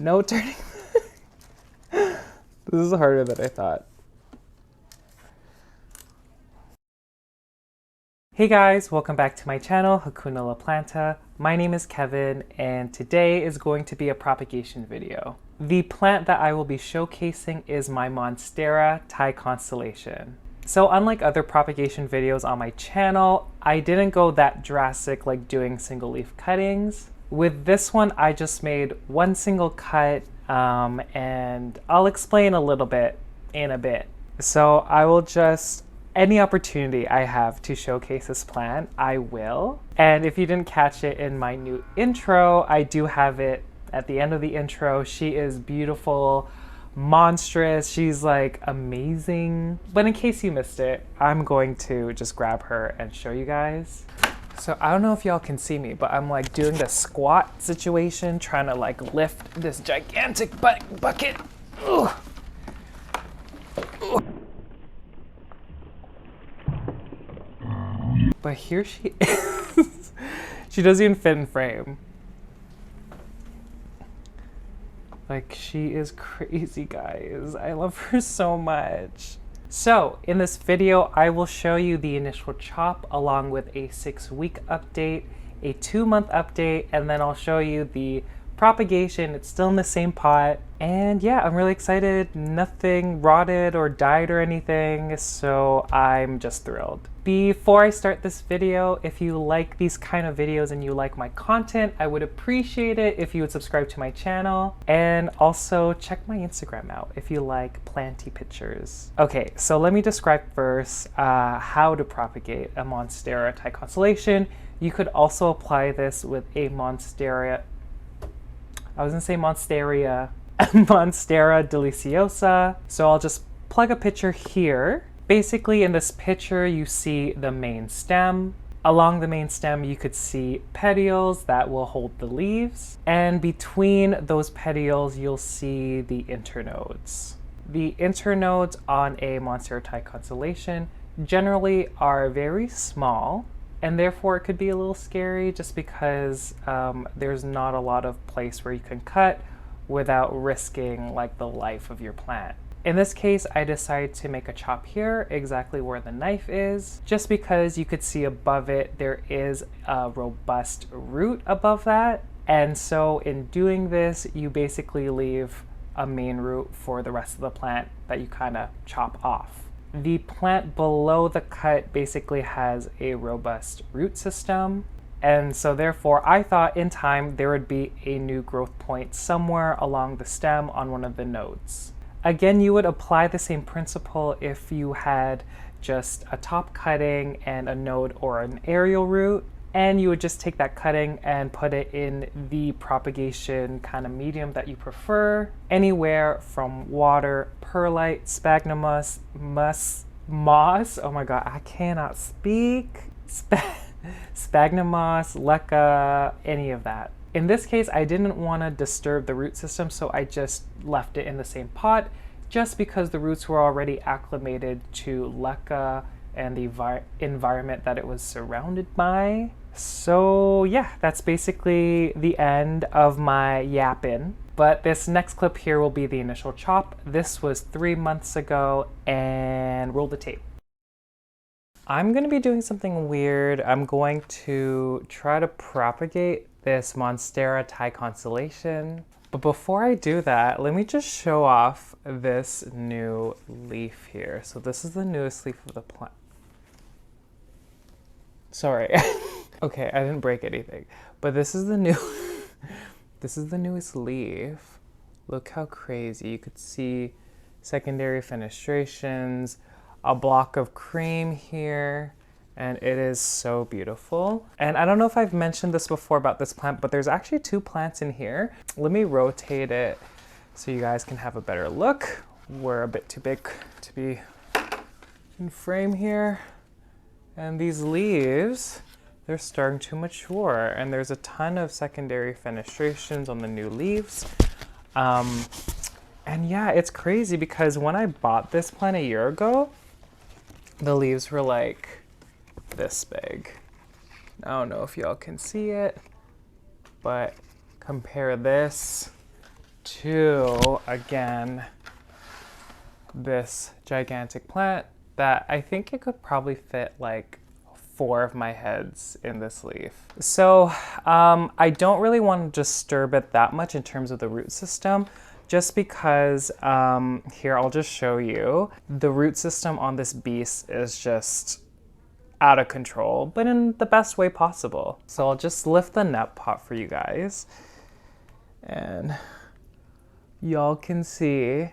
No turning. This is harder than I thought. Hey guys, welcome back to my channel, Hakuna La Planta. My name is Kevin, and today is going to be a propagation video. The plant that I will be showcasing is my Monstera Thai Constellation. So unlike other propagation videos on my channel, I didn't go that drastic like doing single leaf cuttings. With this one, I just made one single cut, and I'll explain a little bit in a bit. So I will just, any opportunity I have to showcase this plant, I will. And if you didn't catch it in my new intro, I do have it at the end of the intro. She is beautiful, monstrous, she's like amazing. But in case you missed it, I'm going to just grab her and show you guys. So I don't know if y'all can see me, but I'm like doing the squat situation, trying to like lift this gigantic bucket. Ugh. Ugh. But here she is. She doesn't even fit in frame. Like, she is crazy, guys. I love her so much. So in this video, I will show you the initial chop along with a 6-week update, a 2-month update, and then I'll show you the propagation. It's still in the same pot. And yeah, I'm really excited. Nothing rotted or died or anything, so I'm just thrilled. Before I start this video, if you like these kind of videos and you like my content, I would appreciate it if you would subscribe to my channel, and also check my Instagram out if you like planty pictures. Okay, so let me describe first how to propagate a Monstera Thai Constellation. You could also apply this with a Monstera deliciosa. So I'll just plug a picture here. Basically, in this picture, you see the main stem. Along the main stem, you could see petioles that will hold the leaves. And between those petioles, you'll see the internodes. The internodes on a Monstera Thai Constellation generally are very small, and therefore it could be a little scary just because there's not a lot of place where you can cut without risking like the life of your plant. In this case, I decided to make a chop here exactly where the knife is, just because you could see above it there is a robust root above that. And so in doing this, you basically leave a main root for the rest of the plant that you kind of chop off. The plant below the cut basically has a robust root system. And so therefore, I thought in time there would be a new growth point somewhere along the stem on one of the nodes. Again, you would apply the same principle if you had just a top cutting and a node or an aerial root, and you would just take that cutting and put it in the propagation kind of medium that you prefer, anywhere from water, perlite, sphagnum moss, oh my god, I cannot speak, sphagnum moss, LECA, any of that. In this case, I didn't want to disturb the root system, so I just left it in the same pot, just because the roots were already acclimated to LECA and the environment that it was surrounded by. So yeah, that's basically the end of my yapping. But this next clip here will be the initial chop. This was 3 months ago, and roll the tape. I'm going to be doing something weird. I'm going to try to propagate this Monstera Thai Constellation. But before I do that, let me just show off this new leaf here. So this is the newest leaf of the plant. Sorry. Okay, I didn't break anything. But this is the new this is the newest leaf. Look how crazy. You could see secondary fenestrations, a block of cream here, and it is so beautiful. And I don't know if I've mentioned this before about this plant, but there's actually 2 plants in here. Let me rotate it so you guys can have a better look. We're a bit too big to be in frame here. And these leaves, they're starting to mature, and there's a ton of secondary fenestrations on the new leaves. And yeah, it's crazy because when I bought this plant a year ago, the leaves were like this big. I don't know if y'all can see it, but compare this to, again, this gigantic plant that I think it could probably fit like 4 of my heads in this leaf. So I don't really want to disturb it that much in terms of the root system, just because, here, I'll just show you. The root system on this beast is just out of control, but in the best way possible. So I'll just lift the net pot for you guys, and y'all can see,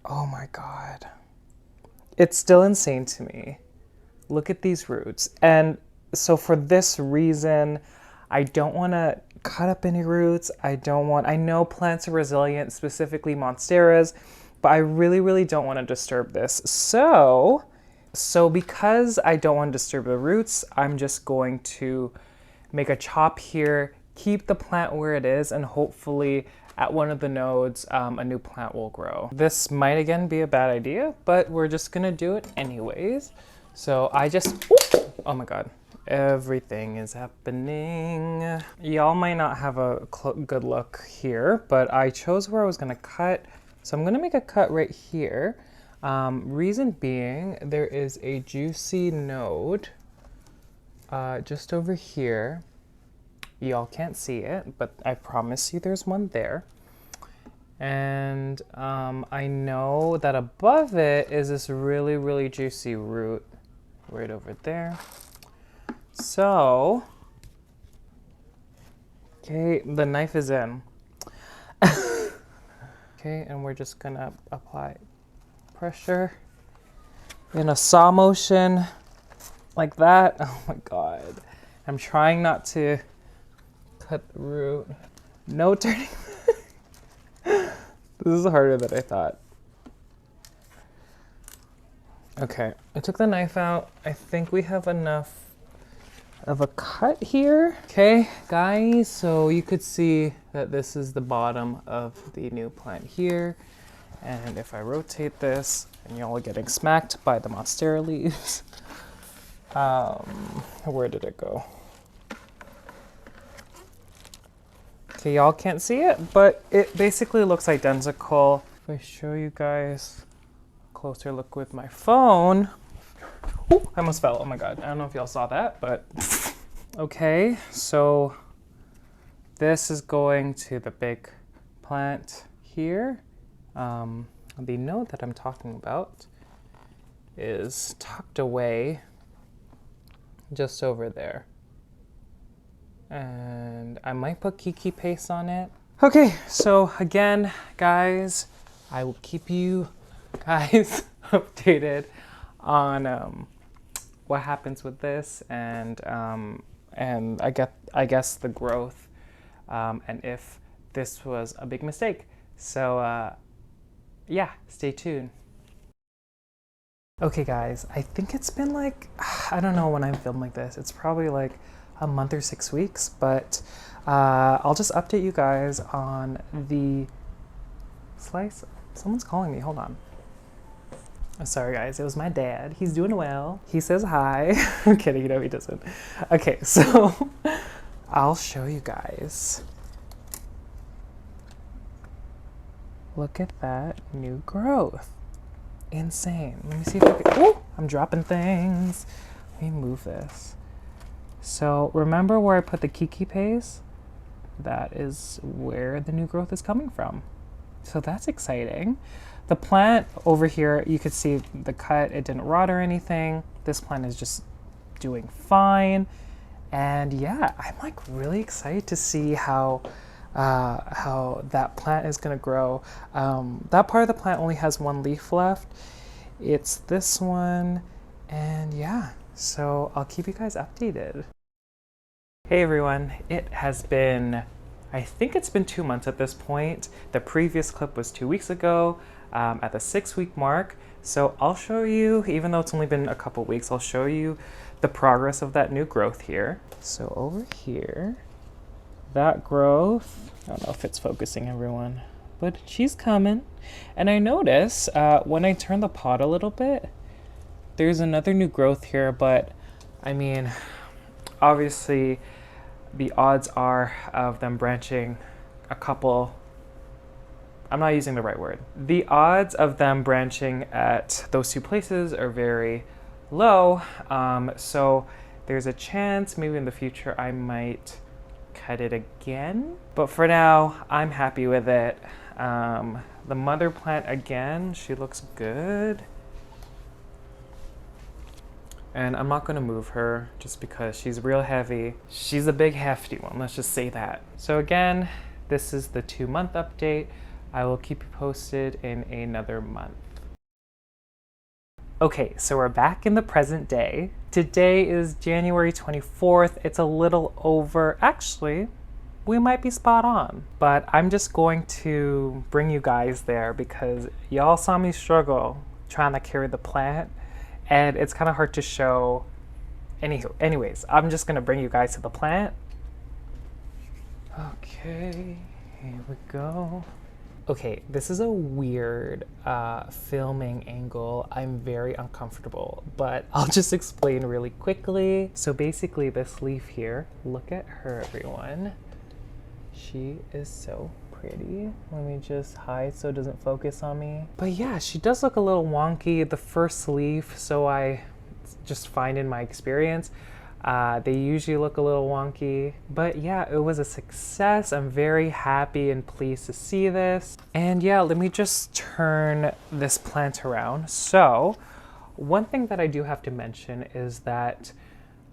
oh my God. It's still insane to me. Look at these roots. And so for this reason, I don't want to cut up any roots. I know plants are resilient, specifically Monsteras, but I really, really don't want to disturb this. So because I don't want to disturb the roots, I'm just going to make a chop here, keep the plant where it is, and hopefully at one of the nodes, a new plant will grow. This might again be a bad idea, but we're just gonna do it anyways. So oh my God, everything is happening. Y'all might not have a good look here, but I chose where I was gonna cut. So I'm gonna make a cut right here. Reason being, there is a juicy node just over here. Y'all can't see it, but I promise you there's one there. And I know that above it is this really, really juicy root right over there. So, okay, the knife is in. Okay, and we're just gonna apply pressure in a saw motion like that. Oh my God. I'm trying not to cut the root. No turning. This is harder than I thought. Okay, I took the knife out. I think we have enough of a cut here. Okay, guys, so you could see that this is the bottom of the new plant here. And if I rotate this, and y'all are getting smacked by the Monstera leaves. Where did it go? Okay, y'all can't see it, but it basically looks identical. If I show you guys a closer look with my phone. Ooh, I almost fell, oh my God. I don't know if y'all saw that, but okay, so this is going to the big plant here. The node that I'm talking about is tucked away just over there. And I might put Kiki paste on it. Okay, so again, guys, I will keep you guys updated on what happens with this and I guess the growth and if this was a big mistake. So yeah, stay tuned. Okay guys, I think it's been like, I don't know when I film like this. It's probably like a month or 6 weeks, but I'll just update you guys on the slice. Someone's calling me, hold on. Oh, sorry guys, it was my dad. He's doing well. He says hi. I'm kidding, you know he doesn't. Okay, so I'll show you guys. Look at that new growth. Insane. Let me see if I can, ooh, I'm dropping things. Let me move this. So remember where I put the Kiki paste? That is where the new growth is coming from. So that's exciting. The plant over here, you could see the cut, it didn't rot or anything. This plant is just doing fine. And yeah, I'm like really excited to see how that plant is gonna grow. That part of the plant only has 1 leaf left. It's this one, and yeah, so I'll keep you guys updated. Hey everyone, it has been, I think it's been 2 months at this point. The previous clip was 2 weeks ago at the 6-week mark. So I'll show you, even though it's only been a couple weeks, I'll show you the progress of that new growth here. So over here, that growth, I don't know if it's focusing everyone, but she's coming. And I notice when I turn the pot a little bit, there's another new growth here, but I mean, obviously the odds are of them branching a couple I'm not using the right word. The odds of them branching at those two places are very low. So there's a chance maybe in the future I might cut it again. But for now, I'm happy with it. The mother plant, again, she looks good. And I'm not gonna move her just because she's real heavy. She's a big hefty one, let's just say that. So again, this is the 2-month update. I will keep you posted in another month. Okay, so we're back in the present day. Today is January 24th. It's a little over, actually, we might be spot on. But I'm just going to bring you guys there because y'all saw me struggle trying to carry the plant. And it's kind of hard to show. Anyways, I'm just gonna bring you guys to the plant. Okay, here we go. Okay, this is a weird filming angle. I'm very uncomfortable, but I'll just explain really quickly. So basically this leaf here, look at her, everyone. She is so pretty. Let me just hide so it doesn't focus on me. But yeah, she does look a little wonky, the first leaf, so I just find in my experience, they usually look a little wonky. But yeah, it was a success. I'm very happy and pleased to see this. And yeah, let me just turn this plant around. So one thing that I do have to mention is that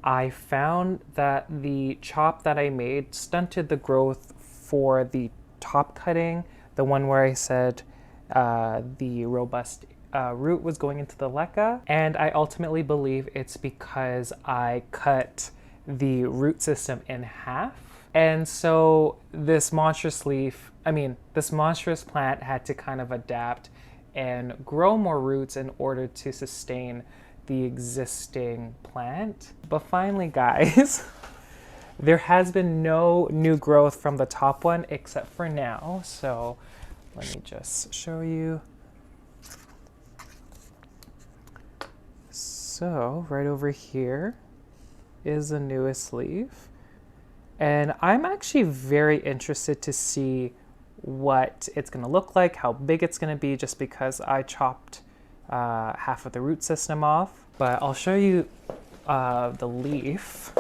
I found that the chop that I made stunted the growth for the top cutting, the one where I said the robust root was going into the LECA, and I ultimately believe it's because I cut the root system in half. And so this monstrous plant had to kind of adapt and grow more roots in order to sustain the existing plant. But finally, guys, there has been no new growth from the top one except for now. So let me just show you. So right over here is the newest leaf. And I'm actually very interested to see what it's gonna look like, how big it's gonna be, just because I chopped half of the root system off. But I'll show you the leaf.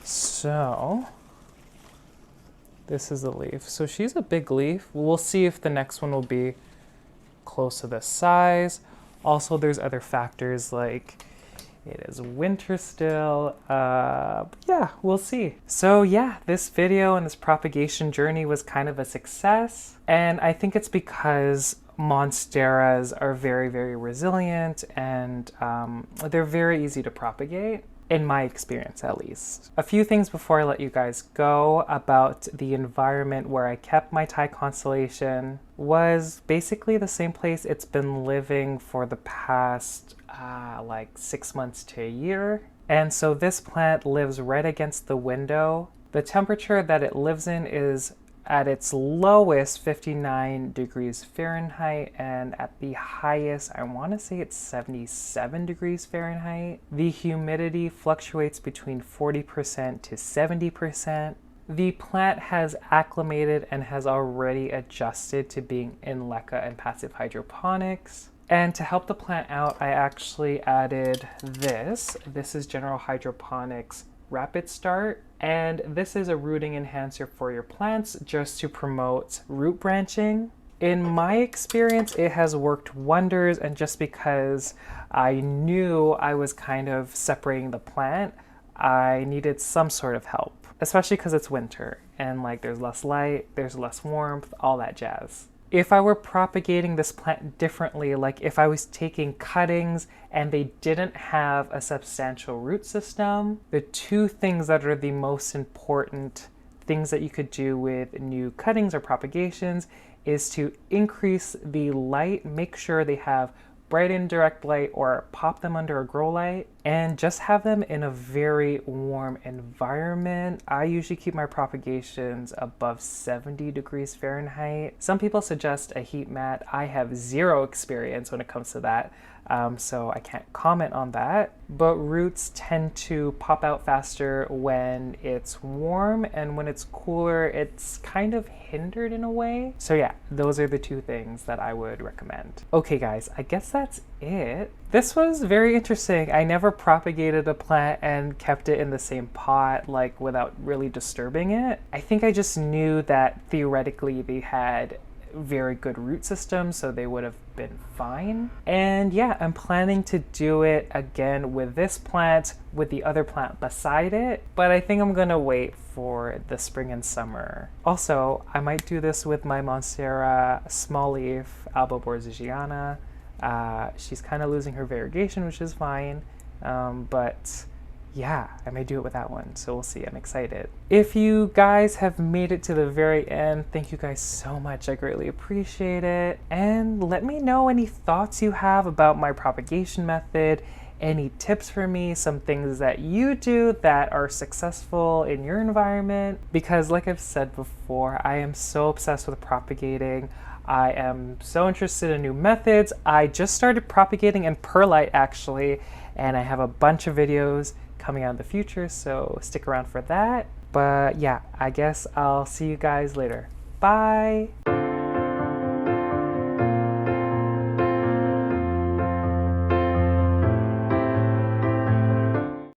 So this is the leaf. So she's a big leaf. We'll see if the next one will be close to this size. Also, there's other factors like it is winter still. Yeah, we'll see. So yeah, this video and this propagation journey was kind of a success. And I think it's because Monsteras are very, very resilient and they're very easy to propagate, in my experience at least. A few things before I let you guys go about the environment where I kept my Thai Constellation was basically the same place it's been living for the past like 6 months to a year. And so this plant lives right against the window. The temperature that it lives in is at its lowest 59 degrees Fahrenheit, and at the highest, I want to say it's 77 degrees Fahrenheit. The humidity fluctuates between 40% to 70%. The plant has acclimated and has already adjusted to being in LECA and passive hydroponics. And to help the plant out, I actually added this. This is General Hydroponics RapidStart. And this is a rooting enhancer for your plants just to promote root branching. In my experience, it has worked wonders, and just because I knew I was kind of separating the plant, I needed some sort of help, especially because it's winter and like there's less light, there's less warmth, all that jazz. If I were propagating this plant differently, like if I was taking cuttings and they didn't have a substantial root system, the two things that are the most important things that you could do with new cuttings or propagations is to increase the light, make sure they have bright indirect light or pop them under a grow light, and just have them in a very warm environment. I usually keep my propagations above 70 degrees Fahrenheit. Some people suggest a heat mat. I have zero experience when it comes to that. so I can't comment on that. But roots tend to pop out faster when it's warm, and when it's cooler, it's kind of hindered in a way. So yeah, those are the two things that I would recommend. Okay guys, I guess that's it. This was very interesting. I never propagated a plant and kept it in the same pot, like without really disturbing it. I think I just knew that theoretically they had very good root system, so they would have been fine. And yeah, I'm planning to do it again with this plant, with the other plant beside it, but I think I'm gonna wait for the spring and summer. Also, I might do this with my Monstera small leaf Alboborzigiana. She's kind of losing her variegation, which is fine, but yeah, I may do it with that one, so we'll see. I'm excited. If you guys have made it to the very end, thank you guys so much. I greatly appreciate it. And let me know any thoughts you have about my propagation method, any tips for me, some things that you do that are successful in your environment. Because like I've said before, I am so obsessed with propagating. I am so interested in new methods. I just started propagating in perlite actually, and I have a bunch of videos coming out in the future, so stick around for that. But yeah, I guess I'll see you guys later. Bye!